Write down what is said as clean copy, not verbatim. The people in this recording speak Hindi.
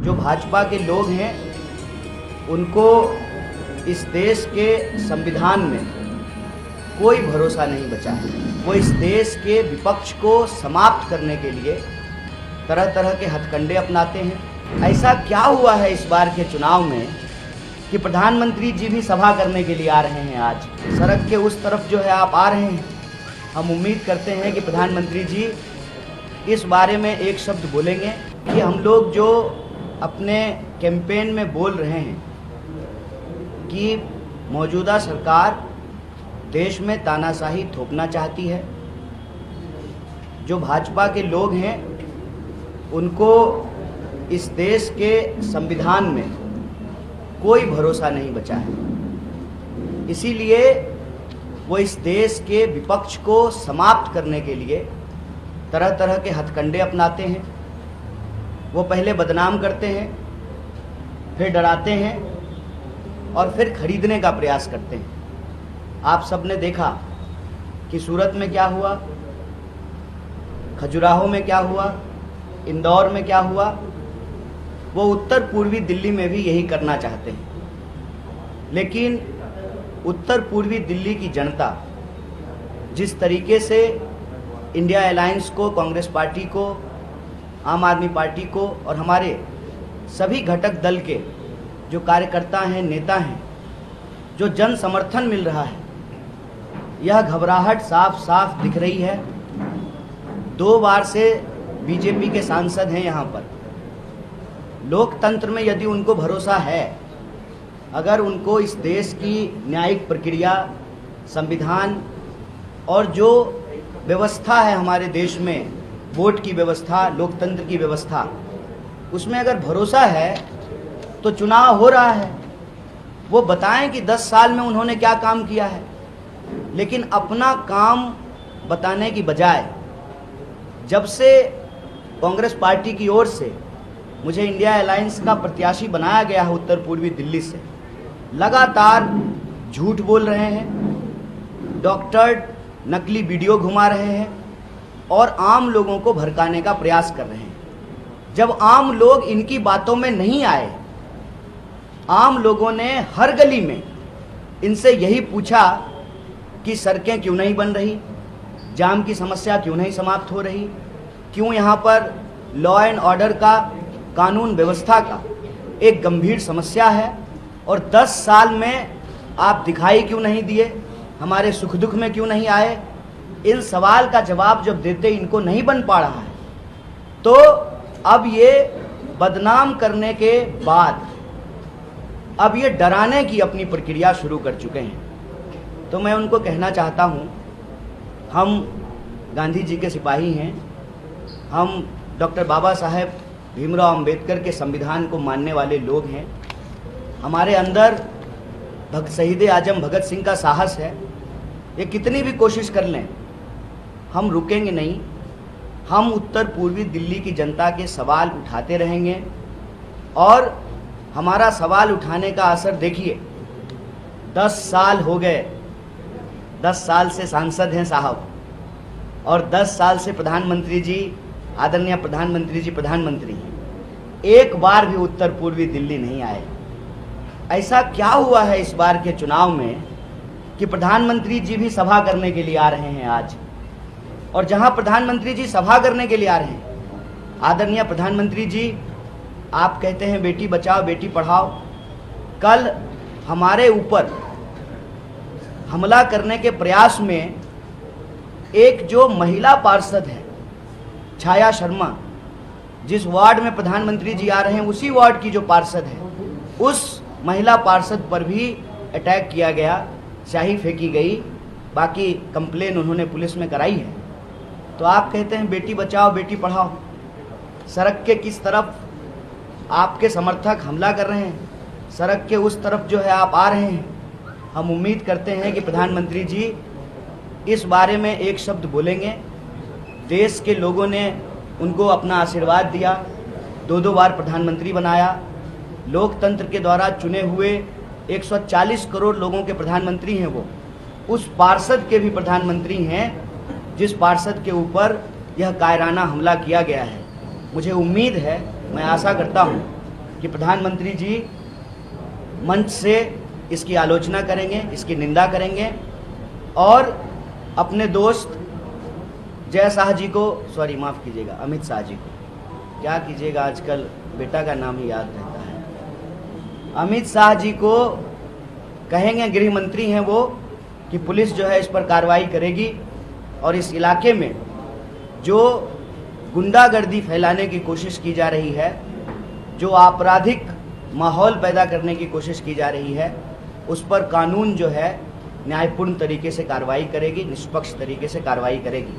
जो भाजपा के लोग हैं उनको इस देश के संविधान में कोई भरोसा नहीं बचा है। वो इस देश के विपक्ष को समाप्त करने के लिए तरह तरह के हथकंडे अपनाते हैं। ऐसा क्या हुआ है इस बार के चुनाव में कि प्रधानमंत्री जी भी सभा करने के लिए आ रहे हैं। आज सड़क के उस तरफ जो है आप आ रहे हैं। हम उम्मीद करते हैं कि प्रधानमंत्री जी इस बारे में एक शब्द बोलेंगे कि हम लोग जो अपने कैंपेन में बोल रहे हैं कि मौजूदा सरकार देश में तानाशाही थोपना चाहती है। जो भाजपा के लोग हैं उनको इस देश के संविधान में कोई भरोसा नहीं बचा है। इसीलिए वो इस देश के विपक्ष को समाप्त करने के लिए तरह तरह के हथकंडे अपनाते हैं। वो पहले बदनाम करते हैं, फिर डराते हैं और फिर खरीदने का प्रयास करते हैं। आप सबने देखा कि सूरत में क्या हुआ, खजुराहो में क्या हुआ, इंदौर में क्या हुआ। वो उत्तर पूर्वी दिल्ली में भी यही करना चाहते हैं। लेकिन उत्तर पूर्वी दिल्ली की जनता जिस तरीके से इंडिया अलायंस को, कांग्रेस पार्टी को, आम आदमी पार्टी को और हमारे सभी घटक दल के जो कार्यकर्ता हैं, नेता हैं, जो जन समर्थन मिल रहा है, यह घबराहट साफ साफ दिख रही है। 2 बार से बीजेपी के सांसद हैं यहाँ पर। लोकतंत्र में यदि उनको भरोसा है, अगर उनको इस देश की न्यायिक प्रक्रिया, संविधान और जो व्यवस्था है हमारे देश में, वोट की व्यवस्था, लोकतंत्र की व्यवस्था, उसमें अगर भरोसा है तो चुनाव हो रहा है। वो बताएं कि 10 साल में उन्होंने क्या काम किया है। लेकिन अपना काम बताने की बजाय जब से कांग्रेस पार्टी की ओर से मुझे इंडिया अलायंस का प्रत्याशी बनाया गया है उत्तर पूर्वी दिल्ली से, लगातार झूठ बोल रहे हैं, डॉक्टर्ड नकली वीडियो घुमा रहे हैं और आम लोगों को भड़काने का प्रयास कर रहे हैं। जब आम लोग इनकी बातों में नहीं आए, आम लोगों ने हर गली में इनसे यही पूछा कि सड़कें क्यों नहीं बन रही, जाम की समस्या क्यों नहीं समाप्त हो रही, क्यों यहाँ पर लॉ एंड ऑर्डर का, कानून व्यवस्था का एक गंभीर समस्या है और 10 साल में आप दिखाई क्यों नहीं दिए, हमारे सुख दुख में क्यों नहीं आए। इन सवाल का जवाब जब देते इनको नहीं बन पा रहा है, तो अब ये बदनाम करने के बाद अब ये डराने की अपनी प्रक्रिया शुरू कर चुके हैं। तो मैं उनको कहना चाहता हूँ, हम गांधी जी के सिपाही हैं, हम डॉक्टर बाबा साहेब भीमराव अंबेडकर के संविधान को मानने वाले लोग हैं। हमारे अंदर शहीद आजम भगत सिंह का साहस है। ये कितनी भी कोशिश कर लें, हम रुकेंगे नहीं। हम उत्तर पूर्वी दिल्ली की जनता के सवाल उठाते रहेंगे और हमारा सवाल उठाने का असर देखिए। 10 साल हो गए, 10 साल से सांसद हैं साहब और 10 साल से प्रधानमंत्री जी, आदरणीय प्रधानमंत्री जी प्रधानमंत्री हैं। एक बार भी उत्तर पूर्वी दिल्ली नहीं आए। ऐसा क्या हुआ है इस बार के चुनाव में कि प्रधानमंत्री जी भी सभा करने के लिए आ रहे हैं आज। और जहां प्रधानमंत्री जी सभा करने के लिए आ रहे हैं, आदरणीय प्रधानमंत्री जी, आप कहते हैं बेटी बचाओ बेटी पढ़ाओ। कल हमारे ऊपर हमला करने के प्रयास में एक जो महिला पार्षद है, छाया शर्मा, जिस वार्ड में प्रधानमंत्री जी आ रहे हैं उसी वार्ड की जो पार्षद है, उस महिला पार्षद पर भी अटैक किया गया, स्याही फेंकी गई। बाकी कंप्लेन उन्होंने पुलिस में कराई है। तो आप कहते हैं बेटी बचाओ बेटी पढ़ाओ। सड़क के किस तरफ आपके समर्थक हमला कर रहे हैं, सड़क के उस तरफ जो है आप आ रहे हैं। हम उम्मीद करते हैं कि प्रधानमंत्री जी इस बारे में एक शब्द बोलेंगे। देश के लोगों ने उनको अपना आशीर्वाद दिया, 2 बार प्रधानमंत्री बनाया, लोकतंत्र के द्वारा चुने हुए 140 करोड़ लोगों के प्रधानमंत्री हैं। वो उस पार्षद के भी प्रधानमंत्री हैं जिस पार्षद के ऊपर यह कायराना हमला किया गया है। मुझे उम्मीद है, मैं आशा करता हूँ कि प्रधानमंत्री जी मंच से इसकी आलोचना करेंगे, इसकी निंदा करेंगे और अपने दोस्त जय शाह जी को, सॉरी माफ़ कीजिएगा, अमित शाह जी को, क्या कीजिएगा आजकल बेटा का नाम ही याद रहता है, अमित शाह जी को कहेंगे, गृह मंत्री हैं वो, कि पुलिस जो है इस पर कार्रवाई करेगी और इस इलाके में जो गुंडागर्दी फैलाने की कोशिश की जा रही है, जो आपराधिक माहौल पैदा करने की कोशिश की जा रही है, उस पर कानून जो है न्यायपूर्ण तरीके से कार्रवाई करेगी, निष्पक्ष तरीके से कार्रवाई करेगी।